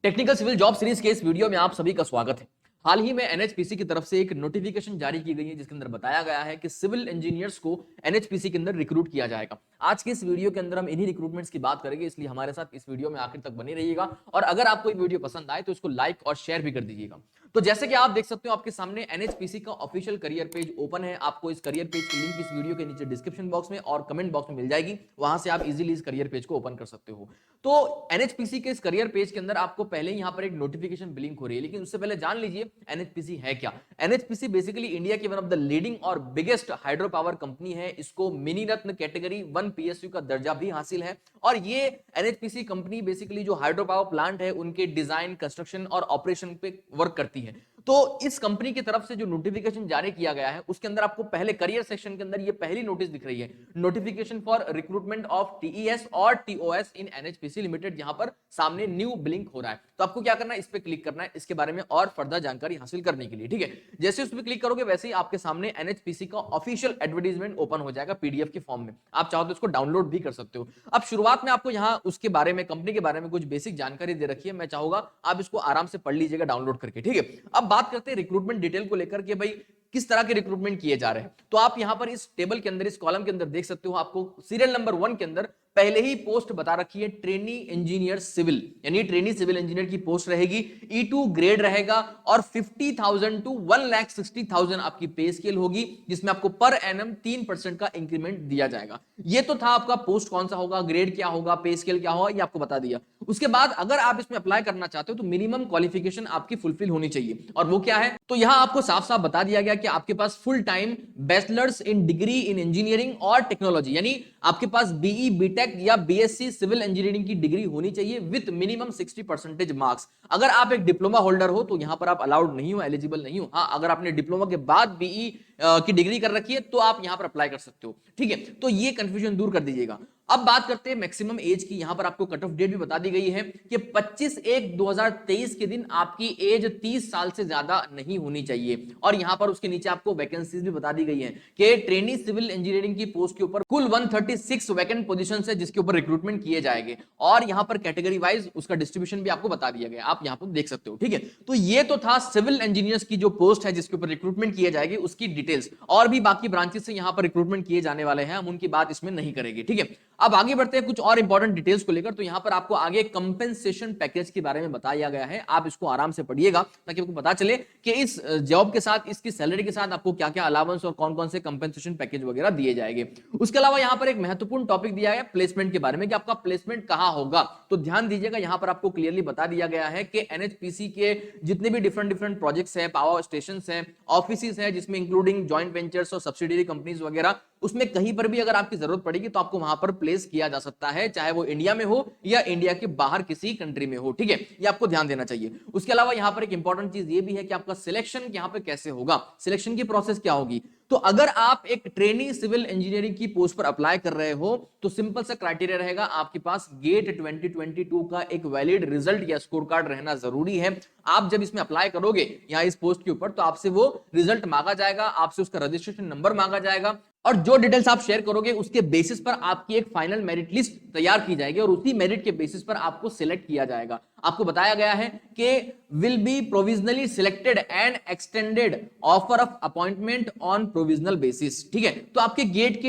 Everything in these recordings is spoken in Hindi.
टेक्निकल सिविल जॉब सीरीज के इस वीडियो में आप सभी का स्वागत है। हाल ही में एनएचपीसी की तरफ से एक नोटिफिकेशन जारी की गई है जिसके अंदर बताया गया है कि सिविल इंजीनियर्स को एनएचपीसी के अंदर रिक्रूट किया जाएगा। आज के इस वीडियो के अंदर हम इन्हीं रिक्रूटमेंट्स की बात करेंगे, इसलिए हमारे साथ इस वीडियो में आखिर तक बने रहिएगा और अगर आपको ये वीडियो पसंद आए तो इसको लाइक और शेयर भी कर दीजिएगा। तो जैसे कि आप देख सकते हो आपके सामने एनएचपीसी का ऑफिशियल करियर पेज ओपन है। आपको इस करियर पेज की लिंक इस वीडियो के नीचे डिस्क्रिप्शन बॉक्स में और कमेंट बॉक्स में मिल जाएगी, वहां से आप इजीली इस करियर पेज को ओपन कर सकते हो। तो एनएचपीसी के इस करियर पेज के अंदर आपको पहले ही यहां पर एक नोटिफिकेशन ब्लिंक हो रही है, लेकिन उससे पहले जान लीजिए एनएचपीसी है क्या। एनएचपीसी बेसिकली इंडिया की वन ऑफ द लीडिंग और बिगेस्ट हाइड्रो पावर कंपनी है। इसको मिनी रत्न कैटेगरी 1 पीएसयू का दर्जा भी हासिल है और ये एनएचपीसी कंपनी बेसिकली जो हाइड्रो पावर प्लांट है उनके डिजाइन, कंस्ट्रक्शन और ऑपरेशन पे वर्क करती है। तो इस कंपनी की तरफ से जो नोटिफिकेशन जारी किया गया है उसके अंदर आपको पहले करियर सेक्शन के अंदर ये पहली नोटिस दिख रही है, notification for recruitment of TES और टीओएस इन एनएचपीसी लिमिटेड। यहां पर सामने न्यू ब्लिंक हो रहा है, तो आपको क्या करना है, इस पे क्लिक करना है इसके बारे में और फर्दर जानकारी हासिल करने के लिए। ठीक है, जैसे उस पर क्लिक करोगे वैसे ही आपके सामने एनएचपीसी का ऑफिशियल एडवर्टाइजमेंट ओपन हो जाएगा पीडीएफ के फॉर्म में। आप चाहो तो इसको डाउनलोड भी कर सकते हो। अब शुरुआत में आपको यहाँ उसके बारे में, कंपनी के बारे में कुछ बेसिक जानकारी दे रखी है, मैं चाहूंगा आप इसको आराम से पढ़ लीजिएगा डाउनलोड करके। ठीक है, अब बात करते हैं रिक्रूटमेंट डिटेल को लेकर के, भाई किस तरह के रिक्रूटमेंट किए जा रहे हैं। तो आप यहां पर इस टेबल के अंदर, इस कॉलम के अंदर देख सकते हो, आपको सीरियल नंबर 1 के अंदर पहले ही पोस्ट बता रखी है ट्रेनी इंजीनियर सिविल, यानी ट्रेनी सिविल इंजीनियर की पोस्ट रहेगी। E2 ग्रेड रहेगा और 50,000 टू 1,60,000 आपकी पे स्केल होगी, जिसमें आपको पर एनम 3% का इंक्रीमेंट दिया जाएगा। ये तो था आपका पोस्ट कौन सा होगा, ग्रेड क्या होगा, पे स्केल क्या होगा, ये आपको बता दिया। उसके बाद अगर आप इसमें अप्लाई करना चाहते हो तो मिनिमम क्वालिफिकेशन आपकी फुलफिल होनी चाहिए, और वो क्या है, तो यहां आपको साफ साफ बता दिया गया कि आपके पास full time bachelors in degree in engineering और टेक्नोलॉजी, यानी आपके पास बीई, बीटेक या बीएससी सिविल इंजीनियरिंग की डिग्री होनी चाहिए विद मिनिमम 60% मार्क्स। अगर आप एक डिप्लोमा होल्डर हो तो यहां पर आप अलाउड नहीं हो, एलिजिबल नहीं हो। हाँ, अगर आपने डिप्लोमा के बाद बीई की डिग्री कर रखी है तो आप यहां पर अप्लाई कर सकते हो। ठीक है, तो ये कंफ्यूजन दूर कर दीजिएगा। अब बात करते हैं मैक्सिमम एज की। यहां पर आपको कट ऑफ डेट भी बता दी गई है कि 25/1/2023 के दिन आपकी एज 30 साल से ज्यादा नहीं होनी चाहिए। और यहां पर उसके नीचे आपको वैकेंसीज भी बता दी गई है कि ट्रेनी सिविल इंजीनियरिंग की पोस्ट के ऊपर कुल 136 वैकेंट पोजीशन है जिसके ऊपर रिक्रूटमेंट किए जाएंगे, और यहां पर कैटेगरी वाइज उसका डिस्ट्रीब्यूशन भी आपको बता दिया गया, आप यहां पर देख सकते हो। ठीक है, तो ये तो था सिविल इंजीनियर्स की जो पोस्ट है जिसके ऊपर रिक्रूटमेंट किए जाएगी उसकी डिटेल्स। और भी बाकी ब्रांचेस से यहां पर रिक्रूटमेंट किए जाने वाले हैं, हम उनकी बात इसमें नहीं करेंगे। ठीक है, अब आगे बढ़ते हैं कुछ और इंपॉर्टेंट डिटेल्स को लेकर। तो यहां पर आपको आगे कंपेंसेशन पैकेज के बारे में बताया गया है, आप इसको आराम से पढ़िएगा ताकि आपको पता चले कि इस जॉब के साथ, इसकी सैलरी के साथ आपको क्या क्या अलाउंस और कौन कौन से कंपेंसेशन पैकेज वगैरह दिए जाएंगे। उसके अलावा यहां पर एक महत्वपूर्ण टॉपिक दिया गया प्लेसमेंट के बारे में कि आपका प्लेसमेंट कहां होगा। तो ध्यान दीजिएगा, यहां पर आपको क्लियरली बता दिया गया है कि एनएचपीसी के जितने भी डिफरेंट प्रोजेक्ट्स हैं, पावर स्टेशंस हैं, ऑफिसेज हैं, जिसमें इंक्लूडिंग जॉइंट वेंचर्स और सब्सिडियरी कंपनीज वगैरह, उसमें कहीं पर भी अगर आपकी जरूरत पड़ेगी तो आपको वहां पर प्लेस किया जा सकता है, चाहे वो इंडिया में हो या इंडिया के बाहर किसी कंट्री में हो। ठीक है, ये आपको ध्यान देना चाहिए। उसके अलावा यहां पर एक इंपॉर्टेंट चीज ये भी है कि आपका सिलेक्शन यहां पर कैसे होगा, सिलेक्शन की प्रोसेस क्या होगी। तो अगर आप एक ट्रेनी सिविल इंजीनियरिंग की पोस्ट पर अप्लाई कर रहे हो तो सिंपल सा क्राइटेरिया रहेगा, आपके पास गेट 2022 का एक वैलिड रिजल्ट या स्कोर कार्ड रहना जरूरी है। आप जब इसमें अप्लाई करोगे यहां इस पोस्ट के ऊपर तो आपसे वो रिजल्ट मांगा जाएगा, आपसे उसका रजिस्ट्रेशन नंबर मांगा जाएगा, और जो डिटेल्स आप शेयर करोगे उसके बेसिस पर आपकी एक फाइनल मेरिट लिस्ट तैयार की जाएगी और उसी मेरिट के बेसिस पर आपको सिलेक्ट किया जाएगा। आपको बताया गया है कि will be provisionally selected and extended offer of appointment on provisional basis. ठीक है, तो आपके गेट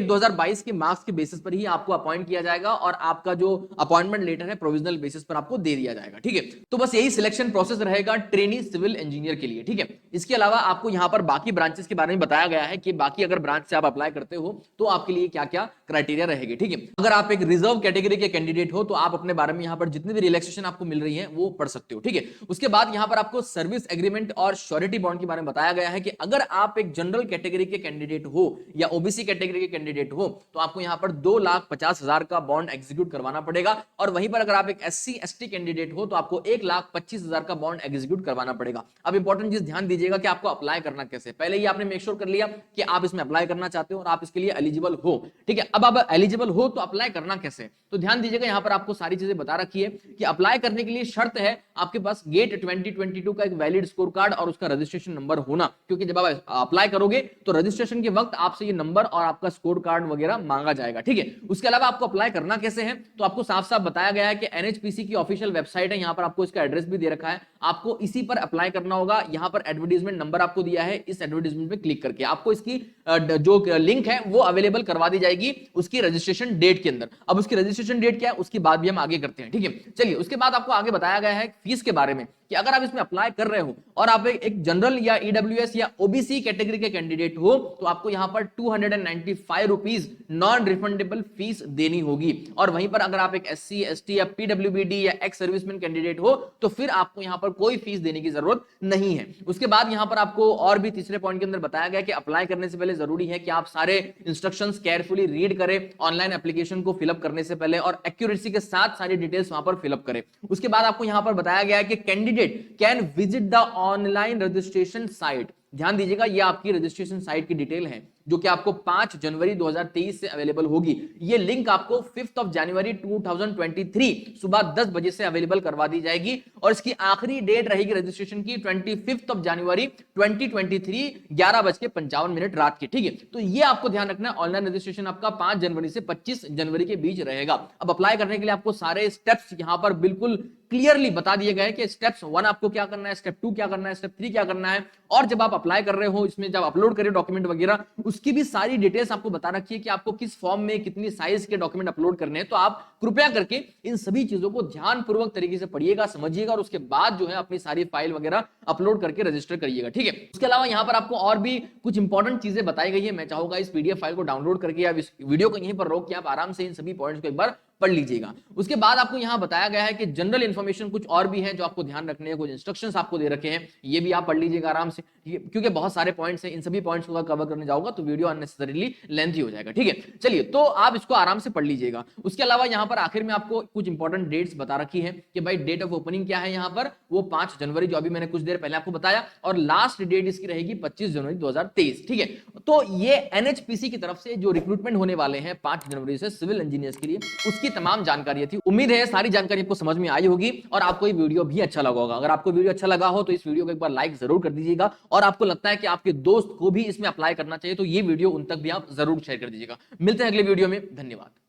2022 के मार्क्स के बेसिस पर ही आपको अपॉइंट किया जाएगा और आपका जो अपॉइंटमेंट लेटर है प्रोविजनल बेसिस पर आपको दे दिया जाएगा। ठीक है, तो बस यही सिलेक्शन प्रोसेस रहेगा ट्रेनी सिविल इंजीनियर के लिए। ठीक है, इसके अलावा आपको यहां पर बाकी ब्रांचेस के बारे में बताया गया है कि बाकी अगर ब्रांच से आप अप्लाई करते हो तो आपके लिए क्या क्या क्राइटेरिया रहेगी। ठीक है, अगर आप एक रिजर्व कैटेगरी के कैंडिडेट हो तो आप अपने बारे में यहां पर जितनी भी रिलैक्सेशन आपको मिल रही है वो पढ़ सकते हो। ठीक है, उसके बाद यहां पर आपको सर्विस एग्रीमेंट और श्योरिटी बॉन्ड के बारे में बताया गया है कि अगर आप एक जनरल कैटेगरी के कैंडिडेट हो या ओबीसी कैटेगरी के कैंडिडेट हो तो आपको यहां पर 2,50,000 का बॉन्ड एग्जीक्यूट करवाना पड़ेगा, और वहीं पर अगर आप एक एससी एसटी कैंडिडेट हो तो आपको 1,25,000 का बॉन्ड एग्जीक्यूट करवाना पड़ेगा। अब इंपॉर्टेंट चीज ध्यान दीजिएगा कि आपको अप्लाई करना कैसे, पहले ही आपने मेक श्योर कर लिया कि आप इसमें अप्लाई करना चाहते हो और आप इसके लिए एलिजिबल हो। ठीक है, अब आप एलिजिबल हो तो अप्लाई करना कैसे, तो ध्यान दीजिएगा यहां पर आपको सारी चीजें बता रखी है कि अप्लाई अप्लाई करने के लिए शर्त है आपके पास गेट 2022 का एक वैलिड स्कोर कार्ड और उसका रजिस्ट्रेशन नंबर होना, क्योंकि जब आप अप्लाई करोगे तो रजिस्ट्रेशन के वक्त आपसे ये नंबर और आपका स्कोर कार्ड वगैरह मांगा जाएगा, ठीक है। उसके अलावा आपको अप्लाई करना कैसे है, तो आपको साफ साफ बताया गया है कि एनएचपीसी की ऑफिशियल वेबसाइट है, यहां पर आपको इसका एड्रेस भी दे रखा है, आपको इसी पर अप्लाई करना होगा। यहां पर एडवर्टाइजमेंट नंबर आपको दिया है, इस एडवर्टाइजमेंट पे क्लिक करके आपको इसकी जो लिंक है वो अवेलेबल करवा दी जाएगी उसकी रजिस्ट्रेशन डेट के अंदर। अब उसकी रजिस्ट्रेशन डेट क्या है उसकी बात भी हम आगे करते हैं, ठीक है। चलिए, उसके बाद आपको आगे बताया गया है फीस के बारे में कि अगर आप इसमें अप्लाई कर रहे हो और आप एक जनरल या ईडब्ल्यूएस या ओबीसी कैटेगरी के कैंडिडेट हो तो आपको यहां पर 295 रुपीज नॉन रिफंडेबल फीस देनी होगी। और वहीं पर अगर आप एक एससी एसटी या पीडब्ल्यूबीडी या एक्स सर्विसमैन कैंडिडेट हो तो फिर आपको यहां पर कोई फीस देने की जरूरत नहीं है। उसके बाद यहां पर आपको और भी तीसरे पॉइंट के अंदर बताया गया कि अप्लाई करने से पहले जरूरी है कि आप सारे इंस्ट्रक्शंस केयरफुली रीड करें ऑनलाइन एप्लीकेशन को फिलअप करने से पहले, और एक्यूरेसी के साथ सारी डिटेल्स वहां पर फिलअप करें। उसके बाद आपको यहां पर बताया गया है कि candidate can visit the online registration site. ध्यान दीजिएगा, ये आपकी रजिस्ट्रेशन साइट की डिटेल है जो कि आपको 5 जनवरी 2023 से अवेलेबल होगी। ये लिंक आपको 5 जनवरी 2023 सुबह 10 बजे से अवेलेबल करवा दी जाएगी और इसकी आखिरी डेट रहेगी रजिस्ट्रेशन की 25 जनवरी 2023 11:55 रात की, ठीक है। तो ये आपको ध्यान रखना है, ऑनलाइन रजिस्ट्रेशन आपका 5 जनवरी से 25 जनवरी के बीच रहेगा। अब अप्लाई करने के लिए आपको सारे स्टेप्स यहां पर बिल्कुल क्लियरली बता दिए गए कि स्टेप्स 1 आपको क्या करना है, स्टेप 2 क्या करना है, स्टेप 3 क्या करना है, और जब आप अप्लाई कर रहे हो इसमें जब अपलोड करें डॉक्यूमेंट वगैरह उसकी भी सारी डिटेल्स आपको बता रखी है कि आपको किस फॉर्म में कितनी साइज के डॉक्यूमेंट अपलोड करने हैं। तो आप कृपया करके इन सभी चीजों को ध्यानपूर्वक तरीके से पढ़िएगा, समझिएगा और उसके बाद जो है अपनी सारी फाइल वगैरह अपलोड करके रजिस्टर करिएगा, ठीक है। उसके अलावा यहां पर आपको और भी कुछ इंपॉर्टेंट चीजें बताई गई है। मैं चाहूंगा इस पीडीएफ फाइल को डाउनलोड करके या इस वीडियो को यहीं पर रोक के आप आराम से इन सभी पॉइंट्स को एक बार पढ़ लीजिएगा। उसके बाद आपको यहां बताया गया है कि जनरल इंफॉर्मेशन कुछ और भी है जो आपको ध्यान रखने हैं, कुछ इंस्ट्रक्शंस आपको दे रखे हैं, ये भी आप पढ़ लीजिएगा आराम से, क्योंकि बहुत सारे पॉइंट्स हैं, इन सभी पॉइंट्स को कवर करने जाऊंगा तो वीडियो अननेसेसरीली लेंथी हो जाएगा, ठीक है। चलिए, तो आप इसको आराम से पढ़ लीजिएगा। उसके अलावा यहां पर आखिर में आपको कुछ इंपॉर्टेंट डेट्स बता रखी है कि भाई डेट ऑफ ओपनिंग क्या है, यहां पर वो 5 जनवरी जो अभी मैंने कुछ देर पहले आपको बताया, और लास्ट डेट इसकी रहेगी 25 जनवरी 2023, ठीक है। तो ये एनएचपीसी की तरफ से जो रिक्रूटमेंट होने वाले हैं 5 जनवरी से सिविल इंजीनियर्स के लिए, उसकी तमाम जानकारी थी। उम्मीद है सारी जानकारी आपको समझ में आई होगी और आपको ये वीडियो भी अच्छा लगा होगा। अगर आपको वीडियो अच्छा लगा हो तो इस वीडियो को एक बार लाइक जरूर कर दीजिएगा, और आपको लगता है कि आपके दोस्त को भी इसमें अप्लाई करना चाहिए तो ये वीडियो उन तक भी आप जरूर शेयर कर दीजिएगा। मिलते हैं अगले वीडियो में, धन्यवाद।